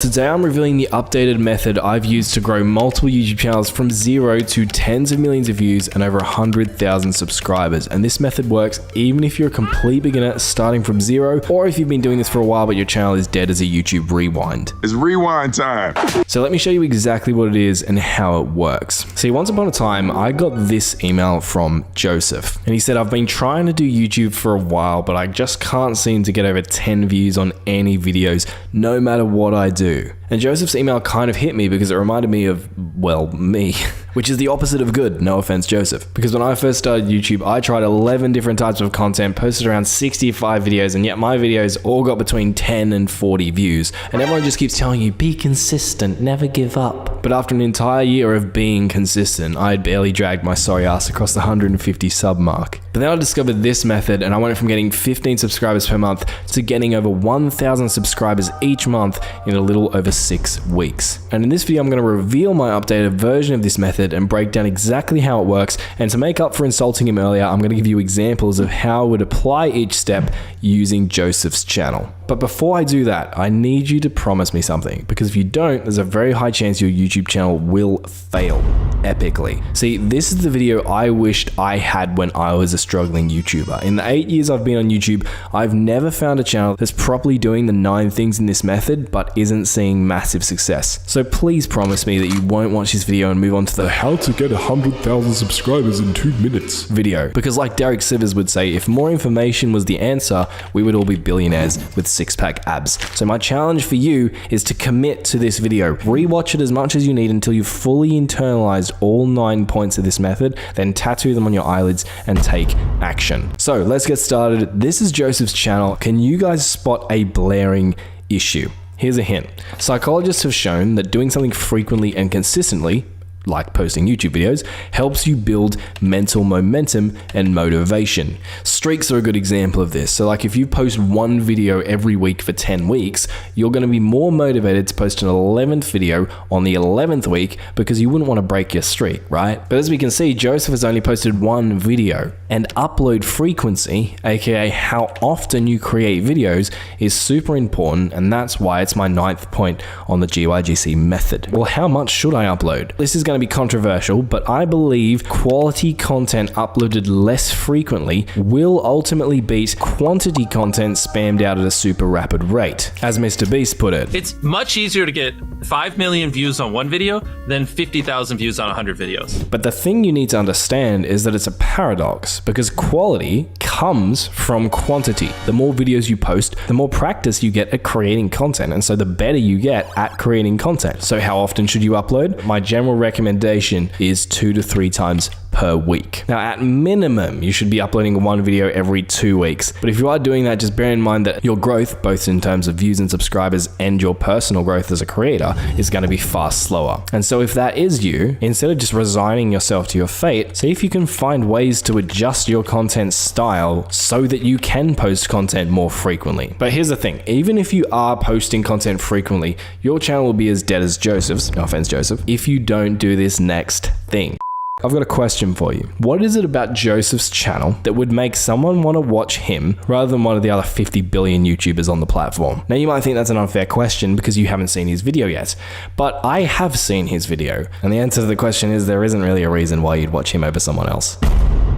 Today I'm revealing the updated method I've used to grow multiple YouTube channels from 0 to tens of millions of views and over 100,000 subscribers. And this method works even if you're a complete beginner starting from 0, or if you've been doing this for a while but your channel is dead as a YouTube rewind. It's rewind time. So let me show you exactly what it is and how it works. See, once upon a time, I got this email from Joseph, and he said, I've been trying to do YouTube for a while, but I just can't seem to get over 10 views on any videos, no matter what I do. And Joseph's email kind of hit me because it reminded me of, well, me, which is the opposite of good. No offense, Joseph. Because when I first started YouTube, I tried 11 different types of content, posted around 65 videos, and yet my videos all got between 10 and 40 views. And everyone just keeps telling you, be consistent, never give up. But after an entire year of being consistent, I had barely dragged my sorry ass across the 150 sub mark. But then I discovered this method, and I went from getting 15 subscribers per month to getting over 1,000 subscribers each month in a little over 6 weeks. And in this video, I'm going to reveal my updated version of this method and break down exactly how it works. And to make up for insulting him earlier, I'm going to give you examples of how I would apply each step using Joseph's channel. But before I do that, I need you to promise me something, because if you don't, there's a very high chance your YouTube channel will fail epically. See, this is the video I wished I had when I was a struggling YouTuber. In the 8 years I've been on YouTube, I've never found a channel that's properly doing the 9 things in this method, but isn't seeing massive success. So please promise me that you won't watch this video and move on to the how to get 100,000 subscribers in 2 minutes video. Because like Derek Sivers would say, if more information was the answer, we would all be billionaires with six-pack abs. So my challenge for you is to commit to this video. Rewatch it as much as you need until you've fully internalized all 9 points of this method, then tattoo them on your eyelids and take action. So let's get started. This is Joseph's channel. Can you guys spot a blaring issue? Here's a hint. Psychologists have shown that doing something frequently and consistently, like posting YouTube videos, helps you build mental momentum and motivation. Streaks are a good example of this. So like if you post one video every week for 10 weeks, you're going to be more motivated to post an 11th video on the 11th week because you wouldn't want to break your streak, right? But as we can see, Joseph has only posted one video, and upload frequency, aka how often you create videos, is super important, and that's why it's my 9th point on the GYGC method. Well, how much should I upload? This is going to be controversial, but I believe quality content uploaded less frequently will ultimately beat quantity content spammed out at a super rapid rate. As Mr. Beast put it, it's much easier to get 5 million views on one video than 50,000 views on 100 videos. But the thing you need to understand is that it's a paradox, because quality comes from quantity. The more videos you post, the more practice you get at creating content, and so the better you get at creating content. So how often should you upload? My general recommendation is 2 to 3 times per week. Now, at minimum, you should be uploading one video every 2 weeks. But if you are doing that, just bear in mind that your growth, both in terms of views and subscribers and your personal growth as a creator, is going to be far slower. And so if that is you, instead of just resigning yourself to your fate, see if you can find ways to adjust your content style so that you can post content more frequently. But here's the thing, even if you are posting content frequently, your channel will be as dead as Joseph's, no offense Joseph, if you don't do this next thing. I've got a question for you. What is it about Joseph's channel that would make someone want to watch him rather than one of the other 50 billion YouTubers on the platform? Now, you might think that's an unfair question because you haven't seen his video yet, but I have seen his video, and the answer to the question is there isn't really a reason why you'd watch him over someone else.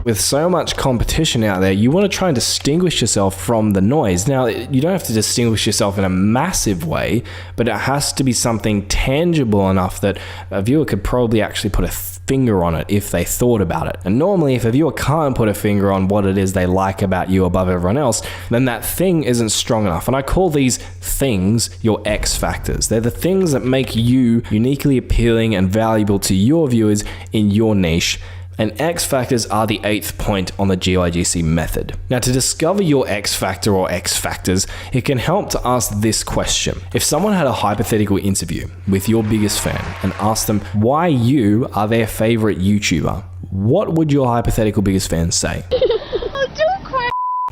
With so much competition out there, you want to try and distinguish yourself from the noise. Now, you don't have to distinguish yourself in a massive way, but it has to be something tangible enough that a viewer could probably actually put a finger on it if they thought about it. And normally, if a viewer can't put a finger on what it is they like about you above everyone else, then that thing isn't strong enough. And I call these things your X factors. They're the things that make you uniquely appealing and valuable to your viewers in your niche. And X factors are the 8th point on the GYGC method. Now, to discover your X factor or X factors, it can help to ask this question. If someone had a hypothetical interview with your biggest fan and asked them why you are their favorite YouTuber, what would your hypothetical biggest fan say?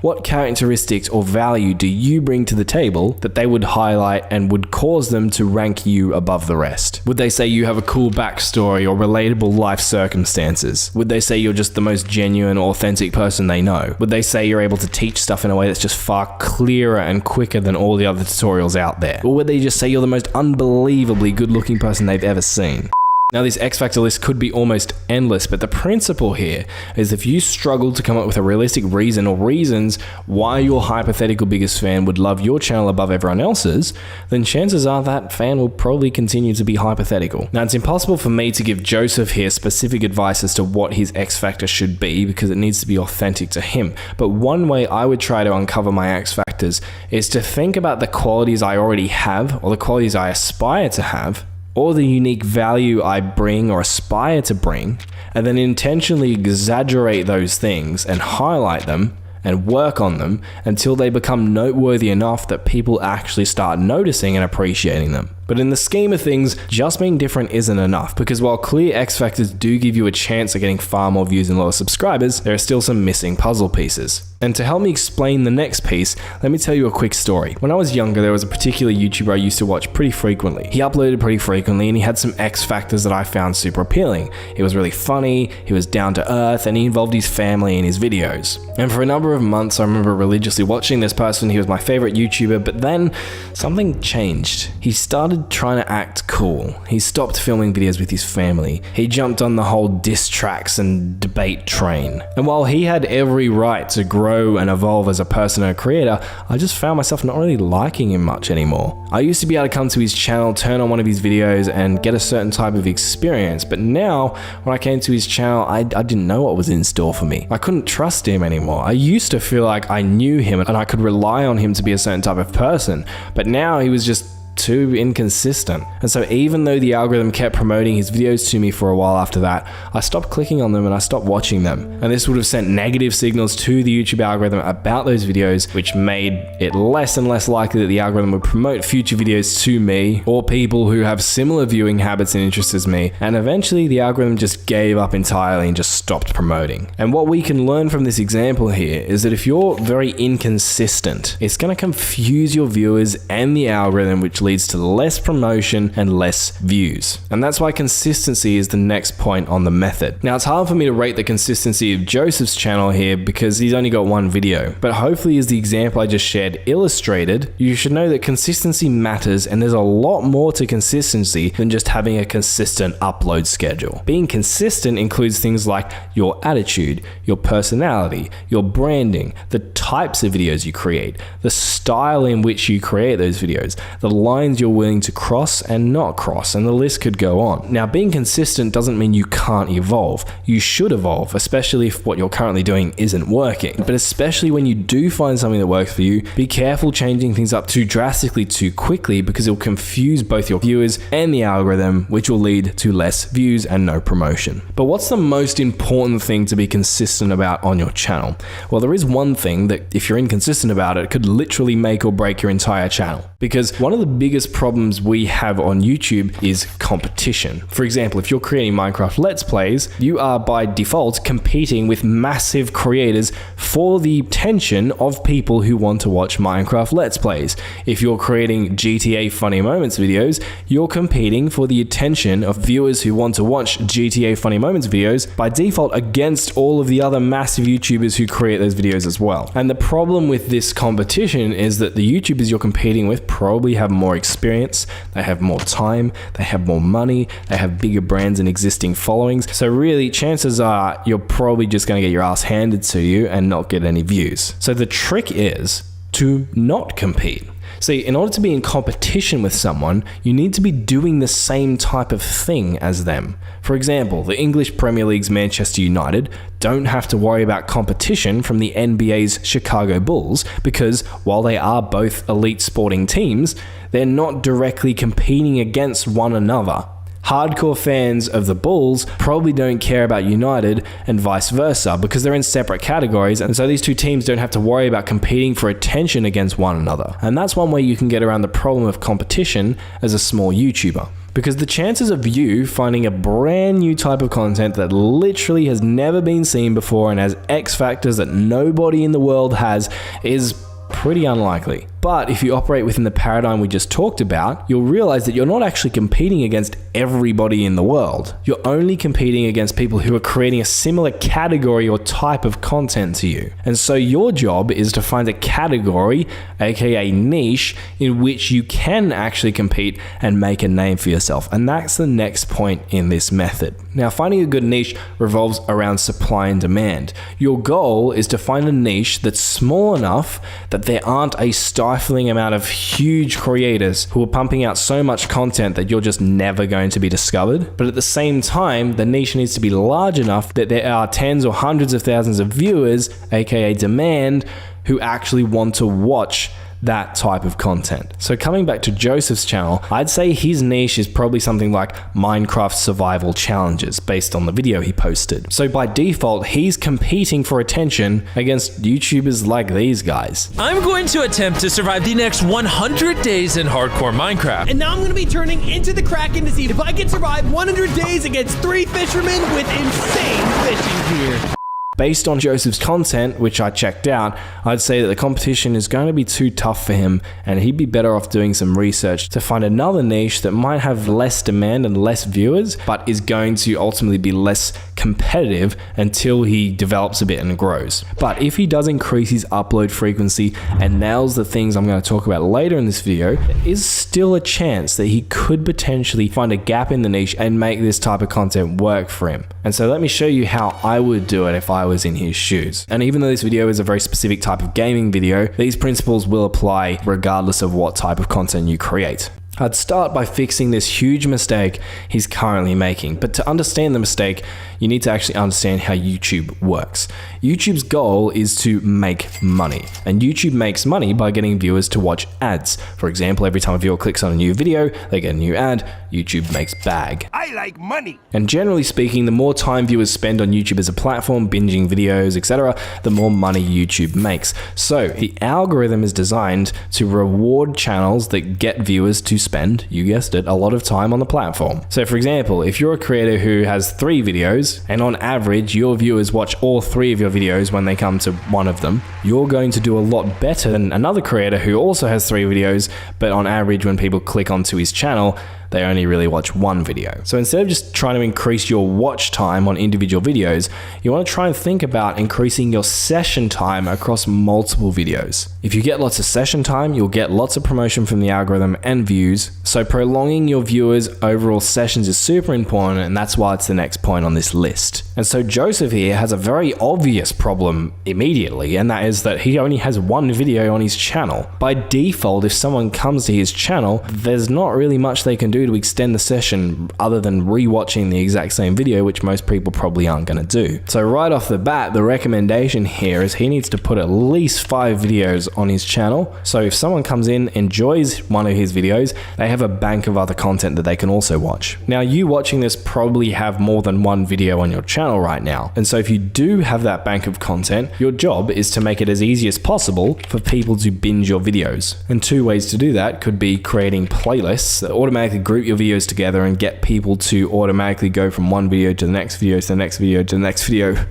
What characteristics or value do you bring to the table that they would highlight and would cause them to rank you above the rest? Would they say you have a cool backstory or relatable life circumstances? Would they say you're just the most genuine, authentic person they know? Would they say you're able to teach stuff in a way that's just far clearer and quicker than all the other tutorials out there? Or would they just say you're the most unbelievably good-looking person they've ever seen? Now, this X Factor list could be almost endless, but the principle here is if you struggle to come up with a realistic reason or reasons why your hypothetical biggest fan would love your channel above everyone else's, then chances are that fan will probably continue to be hypothetical. Now, it's impossible for me to give Joseph here specific advice as to what his X Factor should be because it needs to be authentic to him. But one way I would try to uncover my X Factors is to think about the qualities I already have or the qualities I aspire to have, or the unique value I bring or aspire to bring, and then intentionally exaggerate those things and highlight them and work on them until they become noteworthy enough that people actually start noticing and appreciating them. But in the scheme of things, just being different isn't enough, because while clear X Factors do give you a chance of getting far more views and lower subscribers, there are still some missing puzzle pieces. And to help me explain the next piece, let me tell you a quick story. When I was younger, there was a particular YouTuber I used to watch pretty frequently. He uploaded pretty frequently and he had some X Factors that I found super appealing. He was really funny, he was down to earth, and he involved his family in his videos. And for a number of months, I remember religiously watching this person. He was my favorite YouTuber, but then something changed. He started trying to act cool. He stopped filming videos with his family. He jumped on the whole diss tracks and debate train. And while he had every right to grow and evolve as a person and a creator, I just found myself not really liking him much anymore. I used to be able to come to his channel, turn on one of his videos and get a certain type of experience, but now when I came to his channel, I didn't know what was in store for me. I couldn't trust him anymore. I used to feel like I knew him and I could rely on him to be a certain type of person, but now he was just too inconsistent. And so even though the algorithm kept promoting his videos to me for a while after that, I stopped clicking on them and I stopped watching them. And this would have sent negative signals to the YouTube algorithm about those videos, which made it less and less likely that the algorithm would promote future videos to me or people who have similar viewing habits and interests as me. And eventually the algorithm just gave up entirely and just stopped promoting. And what we can learn from this example here is that if you're very inconsistent, it's going to confuse your viewers and the algorithm, which leads to less promotion and less views. And that's why consistency is the next point on the method. Now, it's hard for me to rate the consistency of Joseph's channel here because he's only got one video, but hopefully as the example I just shared illustrated, you should know that consistency matters and there's a lot more to consistency than just having a consistent upload schedule. Being consistent includes things like your attitude, your personality, your branding, the types of videos you create, the style in which you create those videos, the lines you're willing to cross and not cross, and the list could go on. Now, being consistent doesn't mean you can't evolve. You should evolve, especially if what you're currently doing isn't working. But especially when you do find something that works for you, be careful changing things up too drastically too quickly because it'll confuse both your viewers and the algorithm, which will lead to less views and no promotion. But what's the most important thing to be consistent about on your channel? Well, there is one thing that if you're inconsistent about it, could literally make or break your entire channel. Because one of the biggest problems we have on YouTube is competition. For example, if you're creating Minecraft Let's Plays, you are by default competing with massive creators for the attention of people who want to watch Minecraft Let's Plays. If you're creating GTA Funny Moments videos, you're competing for the attention of viewers who want to watch GTA Funny Moments videos by default against all of the other massive YouTubers who create those videos as well. And the problem with this competition is that the YouTubers you're competing with probably have more experience, they have more time, they have more money, they have bigger brands and existing followings. So really, chances are you're probably just going to get your ass handed to you and not get any views. So the trick is to not compete. See, in order to be in competition with someone, you need to be doing the same type of thing as them. For example, the English Premier League's Manchester United don't have to worry about competition from the NBA's Chicago Bulls because while they are both elite sporting teams, they're not directly competing against one another. Hardcore fans of the Bulls probably don't care about United and vice versa because they're in separate categories, and so these two teams don't have to worry about competing for attention against one another. And that's one way you can get around the problem of competition as a small YouTuber. because the chances of you finding a brand new type of content that literally has never been seen before and has X factors that nobody in the world has is pretty unlikely. But if you operate within the paradigm we just talked about, you'll realize that you're not actually competing against everybody in the world. You're only competing against people who are creating a similar category or type of content to you. And so your job is to find a category, aka niche, in which you can actually compete and make a name for yourself. And that's the next point in this method. Now, finding a good niche revolves around supply and demand. Your goal is to find a niche that's small enough that there aren't a stifling amount of huge creators who are pumping out so much content that you're just never going to be discovered. But at the same time, the niche needs to be large enough that there are tens or hundreds of thousands of viewers, aka demand, who actually want to watch that type of content. So coming back to Joseph's channel, I'd say his niche is probably something like Minecraft survival challenges based on the video he posted. So by default, he's competing for attention against YouTubers like these guys. I'm going to attempt to survive the next 100 days in hardcore Minecraft. And now I'm going to be turning into the Kraken to see if I can survive 100 days against 3 fishermen with insane fishing gear. Based on Joseph's content, which I checked out, I'd say that the competition is going to be too tough for him and he'd be better off doing some research to find another niche that might have less demand and less viewers, but is going to ultimately be less competitive until he develops a bit and grows. But if he does increase his upload frequency and nails the things I'm going to talk about later in this video, there is still a chance that he could potentially find a gap in the niche and make this type of content work for him. And so let me show you how I would do it if I was in his shoes. And even though this video is a very specific type of gaming video, these principles will apply regardless of what type of content you create. I'd start by fixing this huge mistake he's currently making. But to understand the mistake, you need to actually understand how YouTube works. YouTube's goal is to make money, and YouTube makes money by getting viewers to watch ads. For example, every time a viewer clicks on a new video, they get a new ad. YouTube makes bag. I like money. And generally speaking, the more time viewers spend on YouTube as a platform, binging videos, etc., the more money YouTube makes. So the algorithm is designed to reward channels that get viewers to spend, you guessed it, a lot of time on the platform. So for example, if you're a creator who has 3 videos, and on average, your viewers watch all 3 of your videos when they come to one of them, you're going to do a lot better than another creator who also has 3 videos, but on average, when people click onto his channel, they only really watch 1 video. So instead of just trying to increase your watch time on individual videos, you want to try and think about increasing your session time across multiple videos. If you get lots of session time, you'll get lots of promotion from the algorithm and views. So prolonging your viewers' overall sessions is super important, and that's why it's the next point on this list. And so Joseph here has a very obvious problem immediately, and that is that he only has 1 video on his channel. By default, if someone comes to his channel, there's not really much they can do to extend the session other than rewatching the exact same video, which most people probably aren't going to do. So right off the bat, the recommendation here is he needs to put at least 5 videos on his channel. So if someone comes in, enjoys one of his videos, they have a bank of other content that they can also watch. Now, you watching this probably have more than 1 video on your channel right now. And so if you do have that bank of content, your job is to make it as easy as possible for people to binge your videos. And 2 ways to do that could be creating playlists that automatically group your videos together and get people to automatically go from one video to the next video to the next video to the next video.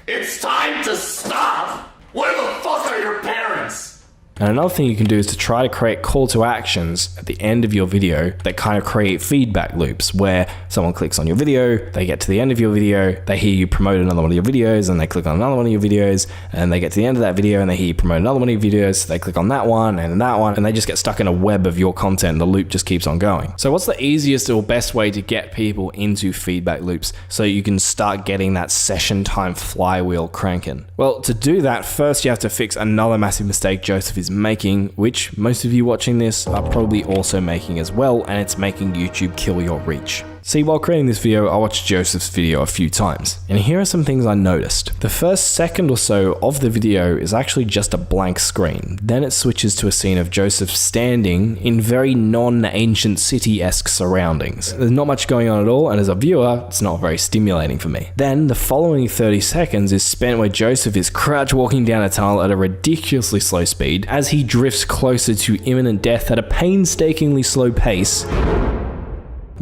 It's time to stop! Where the fuck are your parents? And another thing you can do is to try to create call to actions at the end of your video that kind of create feedback loops where someone clicks on your video, they get to the end of your video, they hear you promote another one of your videos, and they click on another one of your videos, and they get to the end of that video and they hear you promote another one of your videos, so they click on that one, and they just get stuck in a web of your content, and the loop just keeps on going. So what's the easiest or best way to get people into feedback loops so you can start getting that session time flywheel cranking? Well, to do that, first you have to fix another massive mistake Joseph is making, which most of you watching this are probably also making as well, and it's making YouTube kill your reach. See, while creating this video, I watched Joseph's video a few times, and here are some things I noticed. The first second or so of the video is actually just a blank screen. Then it switches to a scene of Joseph standing in very non-ancient city-esque surroundings. There's not much going on at all, and as a viewer, it's not very stimulating for me. Then the following 30 seconds is spent where Joseph is crouch walking down a tunnel at a ridiculously slow speed as he drifts closer to imminent death at a painstakingly slow pace.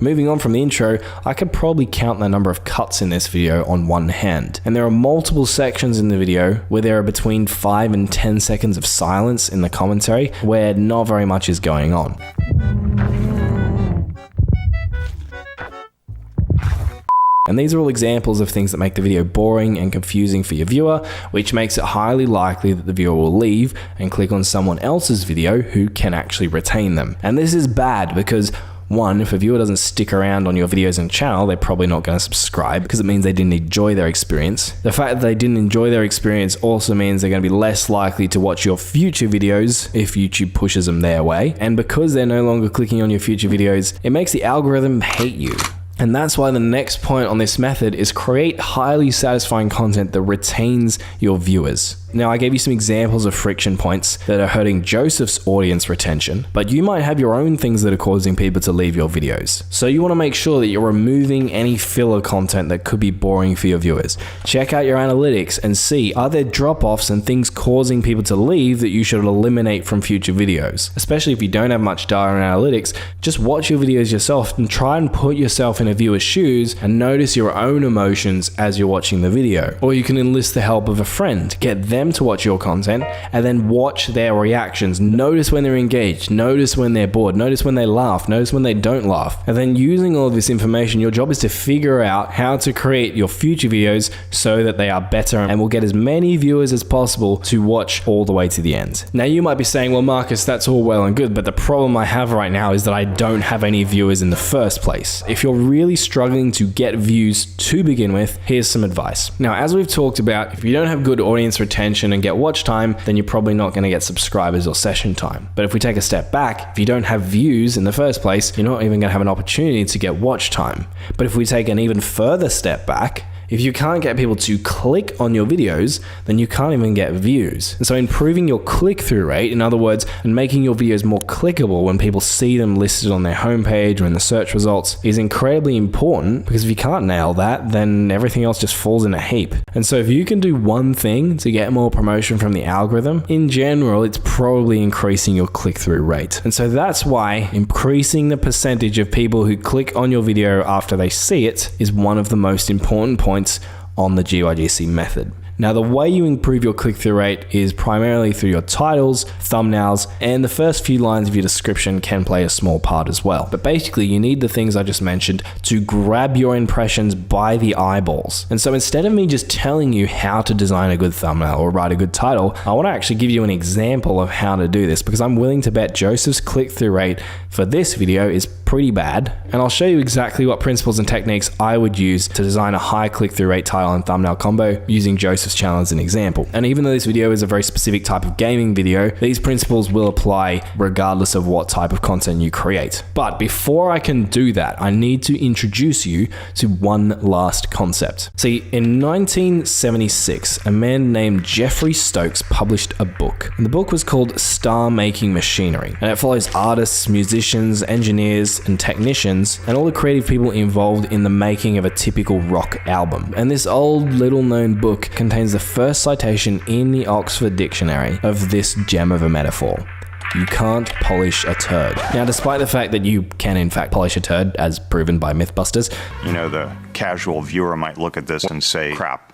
Moving on from the intro, I could probably count the number of cuts in this video on one hand. And there are multiple sections in the video where there are between 5 and 10 seconds of silence in the commentary where not very much is going on. And these are all examples of things that make the video boring and confusing for your viewer, which makes it highly likely that the viewer will leave and click on someone else's video who can actually retain them. And this is bad because, one, if a viewer doesn't stick around on your videos and channel, they're probably not going to subscribe because it means they didn't enjoy their experience. The fact that they didn't enjoy their experience also means they're going to be less likely to watch your future videos if YouTube pushes them their way. And because they're no longer clicking on your future videos, it makes the algorithm hate you. And that's why the next point on this method is create highly satisfying content that retains your viewers. Now, I gave you some examples of friction points that are hurting Joseph's audience retention, but you might have your own things that are causing people to leave your videos. So you want to make sure that you're removing any filler content that could be boring for your viewers. Check out your analytics and see, are there drop-offs and things causing people to leave that you should eliminate from future videos? Especially if you don't have much data on analytics, just watch your videos yourself and try and put yourself in a viewer's shoes and notice your own emotions as you're watching the video. Or you can enlist the help of a friend, get them to watch your content and then watch their reactions. Notice when they're engaged, notice when they're bored, notice when they laugh, notice when they don't laugh. And then using all of this information, your job is to figure out how to create your future videos so that they are better and will get as many viewers as possible to watch all the way to the end. Now you might be saying, well, Marcus, that's all well and good, but the problem I have right now is that I don't have any viewers in the first place. If you're really struggling to get views to begin with, here's some advice. Now, as we've talked about, if you don't have good audience retention and get watch time, then you're probably not going to get subscribers or session time. But if we take a step back, if you don't have views in the first place, you're not even going to have an opportunity to get watch time. But if we take an even further step back, if you can't get people to click on your videos, then you can't even get views. And so improving your click-through rate, in other words, and making your videos more clickable when people see them listed on their homepage or in the search results is incredibly important, because if you can't nail that, then everything else just falls in a heap. And so if you can do one thing to get more promotion from the algorithm, in general, it's probably increasing your click-through rate. And so that's why increasing the percentage of people who click on your video after they see it is one of the most important points on the GYGC method. Now, the way you improve your click-through rate is primarily through your titles, thumbnails, and the first few lines of your description can play a small part as well. But basically, you need the things I just mentioned to grab your impressions by the eyeballs. And so instead of me just telling you how to design a good thumbnail or write a good title, I want to actually give you an example of how to do this, because I'm willing to bet Joseph's click-through rate for this video is pretty bad, and I'll show you exactly what principles and techniques I would use to design a high click-through rate title and thumbnail combo using Joseph's channel as an example. And even though this video is a very specific type of gaming video, these principles will apply regardless of what type of content you create. But before I can do that, I need to introduce you to one last concept. See, in 1976, a man named Jeffrey Stokes published a book, and the book was called Star Making Machinery, and it follows artists, musicians, engineers, and technicians, and all the creative people involved in the making of a typical rock album. And this old, little-known book contains the first citation in the Oxford Dictionary of this gem of a metaphor. You can't polish a turd. Now, despite the fact that you can in fact polish a turd, as proven by Mythbusters, you know, the casual viewer might look at this and say, crap.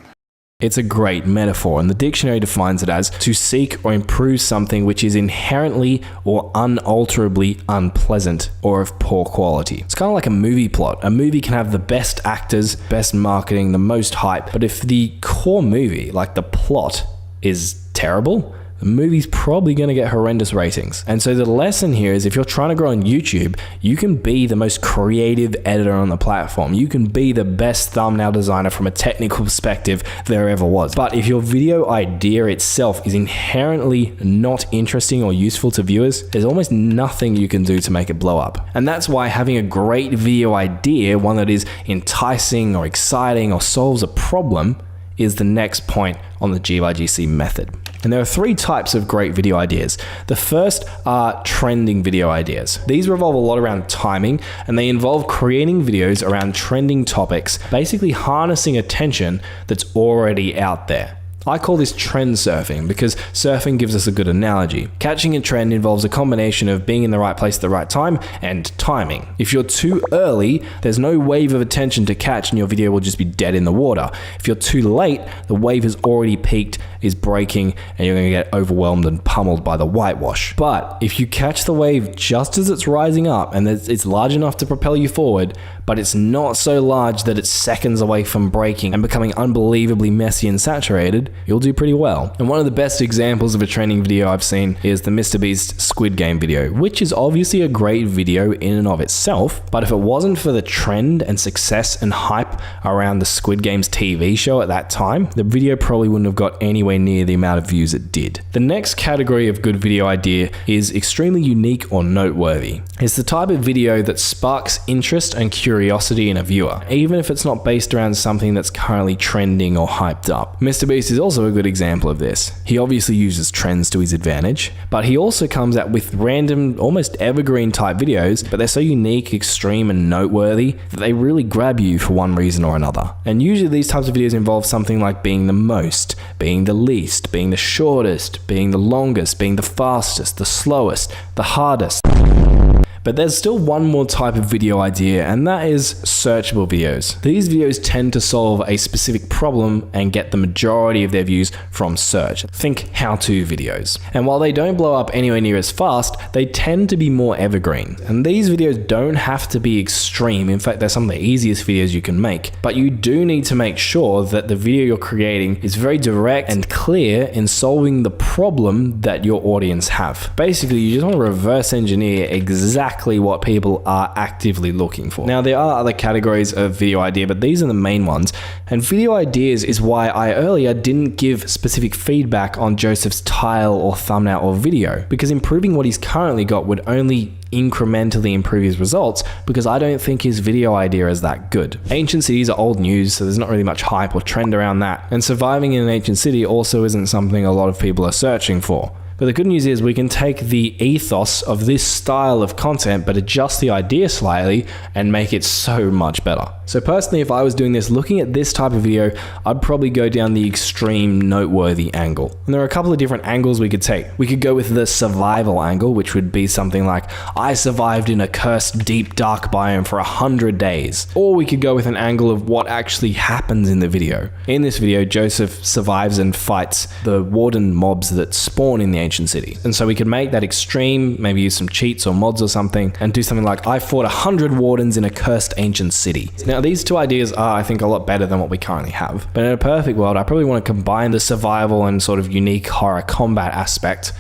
It's a great metaphor, and the dictionary defines it as to seek or improve something which is inherently or unalterably unpleasant or of poor quality. It's kind of like a movie plot. A movie can have the best actors, best marketing, the most hype, but if the core movie, like the plot, is terrible, the movie's probably going to get horrendous ratings. And so the lesson here is if you're trying to grow on YouTube, you can be the most creative editor on the platform. You can be the best thumbnail designer from a technical perspective there ever was. But if your video idea itself is inherently not interesting or useful to viewers, there's almost nothing you can do to make it blow up. And that's why having a great video idea, one that is enticing or exciting or solves a problem, is the next point on the G/GC method. And there are 3 types of great video ideas. The first are trending video ideas. These revolve a lot around timing, and they involve creating videos around trending topics, basically harnessing attention that's already out there. I call this trend surfing because surfing gives us a good analogy. Catching a trend involves a combination of being in the right place at the right time and timing. If you're too early, there's no wave of attention to catch and your video will just be dead in the water. If you're too late, the wave has already peaked, is breaking, and you're going to get overwhelmed and pummeled by the whitewash. But if you catch the wave just as it's rising up and it's large enough to propel you forward, but it's not so large that it's seconds away from breaking and becoming unbelievably messy and saturated, you'll do pretty well. And one of the best examples of a trending video I've seen is the MrBeast Squid Game video, which is obviously a great video in and of itself, but if it wasn't for the trend and success and hype around the Squid Game's TV show at that time, the video probably wouldn't have got anywhere near the amount of views it did. The next category of good video idea is extremely unique or noteworthy. It's the type of video that sparks interest and curiosity in a viewer, even if it's not based around something that's currently trending or hyped up. MrBeast is also a good example of this. He obviously uses trends to his advantage, but he also comes out with random, almost evergreen type videos, but they're so unique, extreme, and noteworthy that they really grab you for one reason or another. And usually these types of videos involve something like being the most, being the least, being the shortest, being the longest, being the fastest, the slowest, the hardest. But there's still one more type of video idea, and that is searchable videos. These videos tend to solve a specific problem and get the majority of their views from search. Think how-to videos. And while they don't blow up anywhere near as fast, they tend to be more evergreen. And these videos don't have to be extreme. In fact, they're some of the easiest videos you can make. But you do need to make sure that the video you're creating is very direct and clear in solving the problem that your audience have. Basically, you just want to reverse engineer exactly what people are actively looking for. Now, there are other categories of video idea, but these are the main ones. And video ideas is why I earlier didn't give specific feedback on Joseph's title or thumbnail or video, because improving what he's currently got would only incrementally improve his results, because I don't think his video idea is that good. Ancient cities are old news, so there's not really much hype or trend around that. And surviving in an ancient city also isn't something a lot of people are searching for. But the good news is we can take the ethos of this style of content but adjust the idea slightly and make it so much better. So personally, if I was doing this, looking at this type of video, I'd probably go down the extreme noteworthy angle. And there are a couple of different angles we could take. We could go with the survival angle, which would be something like, I survived in a cursed deep dark biome for 100 days. Or we could go with an angle of what actually happens in the video. In this video, Joseph survives and fights the warden mobs that spawn in the ancient city. And so we could make that extreme, maybe use some cheats or mods or something, and do something like, I fought 100 wardens in a cursed ancient city. Now, these two ideas are, I think, a lot better than what we currently have. But in a perfect world, I probably want to combine the survival and sort of unique horror combat aspect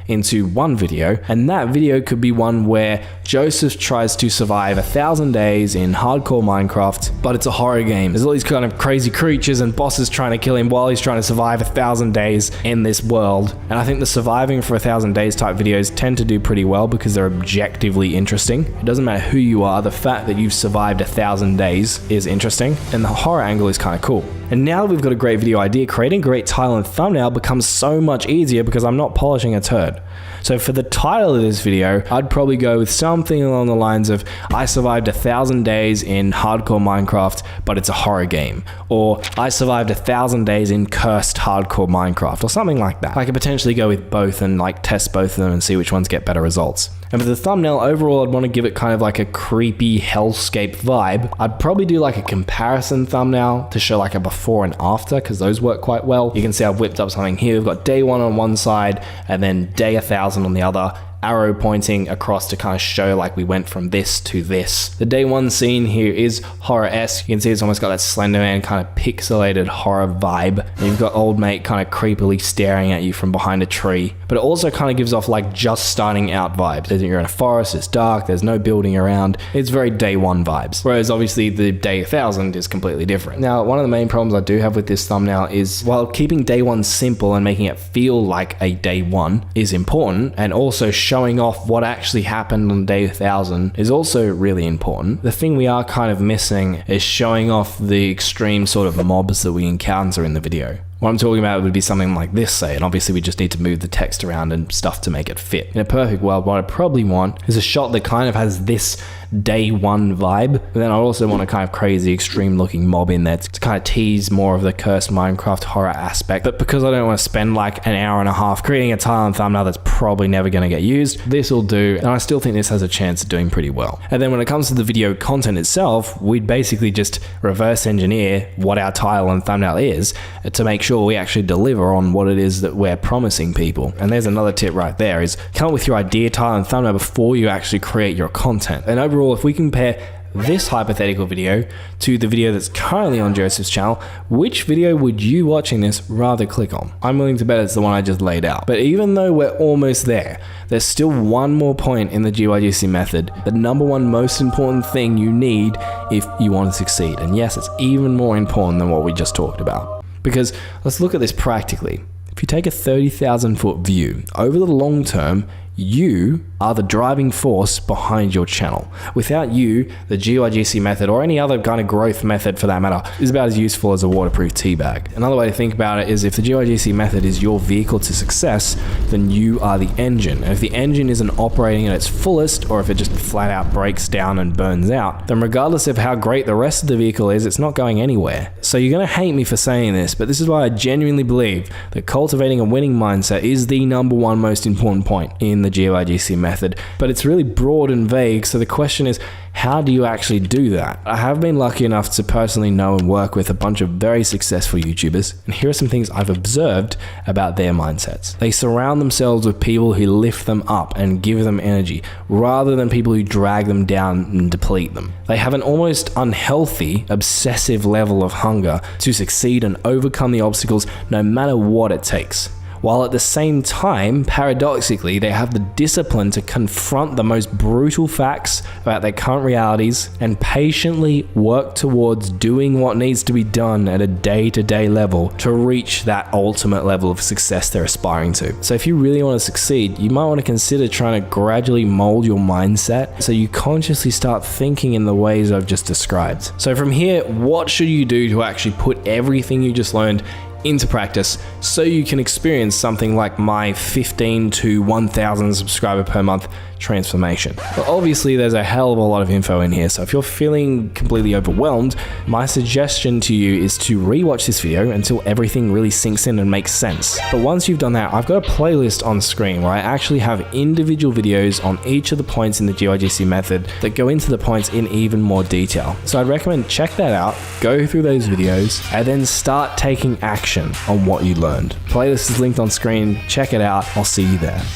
into one video, and that video could be one where Joseph tries to survive 1,000 days in hardcore Minecraft, but it's a horror game. There's all these kind of crazy creatures and bosses trying to kill him while he's trying to survive 1,000 days in this world. And I think the surviving for 1,000 days type videos tend to do pretty well because they're objectively interesting. It doesn't matter who you are, the fact that you've survived 1,000 days is interesting, and the horror angle is kind of cool. And now that we've got a great video idea, creating a great title and thumbnail becomes so much easier because I'm not polishing a turd. So for the title of this video, I'd probably go with something along the lines of, I survived 1,000 days in hardcore Minecraft, but it's a horror game. Or I survived 1,000 days in cursed hardcore Minecraft, or something like that. I could potentially go with both and like test both of them and see which ones get better results. And for the thumbnail, overall, I'd want to give it kind of like a creepy hellscape vibe. I'd probably do like a comparison thumbnail to show like a before and after, because those work quite well. You can see I've whipped up something here. We've got day 1 on one side and then day 1,000 on the other. arrow pointing across to kind of show like we went from this to this. The day one scene here is horror-esque. You can see it's almost got that Slender Man kind of pixelated horror vibe. And you've got old mate kind of creepily staring at you from behind a tree, but it also kind of gives off like just starting out vibes. You're in a forest, it's dark, there's no building around. It's very day one vibes. Whereas obviously the day 1000 is completely different. Now, one of the main problems I do have with this thumbnail is while keeping day one simple and making it feel like a day one is important, and also showing off what actually happened on day 1000 is also really important, the thing we are kind of missing is showing off the extreme sort of mobs that we encounter in the video. What I'm talking about would be something like this, say, and obviously we just need to move the text around and stuff to make it fit. In a perfect world, what I probably want is a shot that kind of has this day one vibe, but then I also want a kind of crazy extreme looking mob in there to kind of tease more of the cursed Minecraft horror aspect. But because I don't want to spend like an hour and a half creating a title and thumbnail that's probably never going to get used, this will do, and I still think this has a chance of doing pretty well. And then when it comes to the video content itself, we'd basically just reverse engineer what our title and thumbnail is to make sure we actually deliver on what it is that we're promising people. And there's another tip right there, is come up with your idea, title and thumbnail before you actually create your content. And overall, if we compare this hypothetical video to the video that's currently on Joseph's channel, which video would you watching this rather click on? I'm willing to bet it's the one I just laid out. But even though we're almost there, there's still one more point in the GYGC method, the number one most important thing you need if you want to succeed. And yes, it's even more important than what we just talked about. Because let's look at this practically. If you take a 30,000 foot view, over the long term, you are the driving force behind your channel. Without you, the GYGC method, or any other kind of growth method for that matter, is about as useful as a waterproof tea bag. Another way to think about it is if the GYGC method is your vehicle to success, then you are the engine. And if the engine isn't operating at its fullest, or if it just flat out breaks down and burns out, then regardless of how great the rest of the vehicle is, it's not going anywhere. So you're going to hate me for saying this, but this is why I genuinely believe that cultivating a winning mindset is the number one most important point in the GYGC method, but it's really broad and vague. So the question is, how do you actually do that? I have been lucky enough to personally know and work with a bunch of very successful YouTubers, and here are some things I've observed about their mindsets. They surround themselves with people who lift them up and give them energy, rather than people who drag them down and deplete them. They have an almost unhealthy, obsessive level of hunger to succeed and overcome the obstacles no matter what it takes. While at the same time, paradoxically, they have the discipline to confront the most brutal facts about their current realities and patiently work towards doing what needs to be done at a day-to-day level to reach that ultimate level of success they're aspiring to. So if you really want to succeed, you might want to consider trying to gradually mold your mindset so you consciously start thinking in the ways I've just described. So from here, what should you do to actually put everything you just learned into practice so you can experience something like my 15 to 1,000 subscriber per month transformation? Well, obviously there's a hell of a lot of info in here, so if you're feeling completely overwhelmed, my suggestion to you is to rewatch this video until everything really sinks in and makes sense. But once you've done that, I've got a playlist on screen where I actually have individual videos on each of the points in the GYGC method that go into the points in even more detail. So I'd recommend check that out, go through those videos, and then start taking action on what you learned. Playlist is linked on screen, check it out, I'll see you there.